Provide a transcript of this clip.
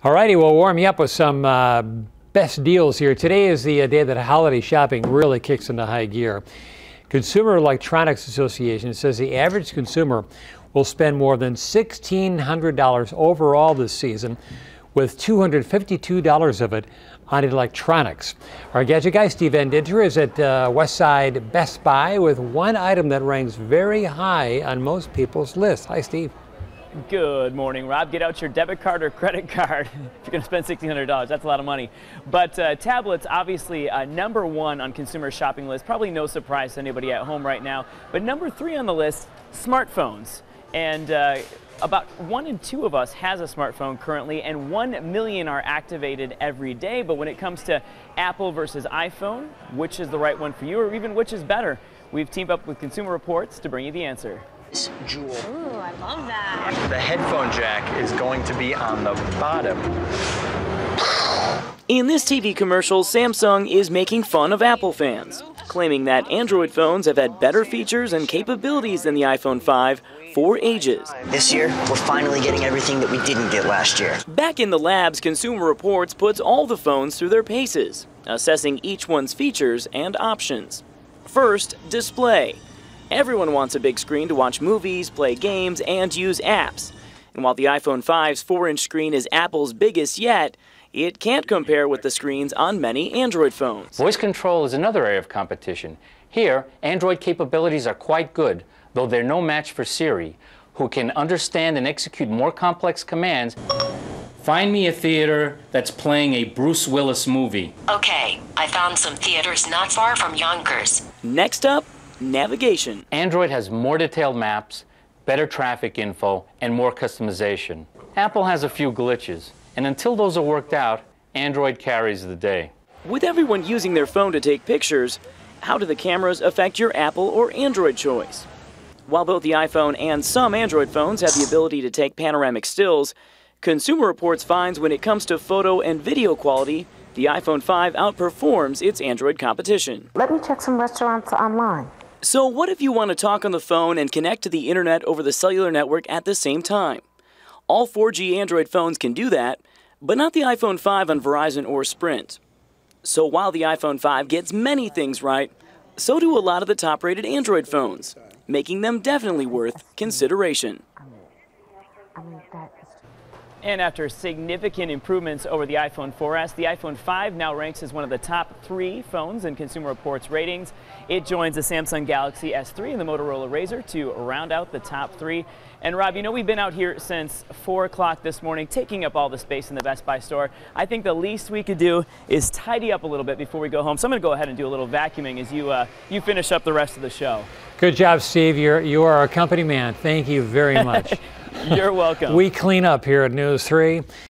All righty, we'll warm you up with some best deals here. Today is the day that holiday shopping really kicks into high gear. Consumer Electronics Association says the average consumer will spend more than $1,600 overall this season, with $252 of it on electronics. Our Gadget guy, Steve Dinter, is at Westside Best Buy with one item that ranks very high on most people's list. Hi, Steve. Good morning, Rob. Get out your debit card or credit card if you're going to spend $1,600. That's a lot of money. But tablets, obviously, number one on consumer shopping list. Probably no surprise to anybody at home right now. But number three on the list, smartphones. And about 1 in 2 of us has a smartphone currently, and 1 million are activated every day. But when it comes to Apple versus iPhone, which is the right one for you, or even which is better? We've teamed up with Consumer Reports to bring you the answer. Jewel. Ooh, I love that. The headphone jack is going to be on the bottom. In this TV commercial, Samsung is making fun of Apple fans, claiming that Android phones have had better features and capabilities than the iPhone 5 for ages. This year, we're finally getting everything that we didn't get last year. Back in the labs, Consumer Reports puts all the phones through their paces, assessing each one's features and options. First, display. Everyone wants a big screen to watch movies, play games, and use apps. And while the iPhone 5's 4-inch screen is Apple's biggest yet, it can't compare with the screens on many Android phones. Voice control is another area of competition. Here, Android capabilities are quite good, though they're no match for Siri, who can understand and execute more complex commands. Find me a theater that's playing a Bruce Willis movie. Okay, I found some theaters not far from Yonkers. Next up, navigation. Android has more detailed maps, better traffic info, and more customization. Apple has a few glitches, and until those are worked out, Android carries the day. With everyone using their phone to take pictures, how do the cameras affect your Apple or Android choice? While both the iPhone and some Android phones have the ability to take panoramic stills, Consumer Reports finds when it comes to photo and video quality, the iPhone 5 outperforms its Android competition. Let me check some restaurants online. So what if you want to talk on the phone and connect to the internet over the cellular network at the same time? All 4G Android phones can do that, but not the iPhone 5 on Verizon or Sprint. So while the iPhone 5 gets many things right, so do a lot of the top-rated Android phones, making them definitely worth consideration. And after significant improvements over the iPhone 4S, the iPhone 5 now ranks as one of the top 3 phones in Consumer Reports ratings. It joins the Samsung Galaxy S3 and the Motorola Razr to round out the top 3. And Rob, you know we've been out here since 4 o'clock this morning, taking up all the space in the Best Buy store. I think the least we could do is tidy up a little bit before we go home. So I'm going to go ahead and do a little vacuuming as you finish up the rest of the show. Good job, Steve. You are our company man. Thank you very much. You're welcome. We clean up here at News 3.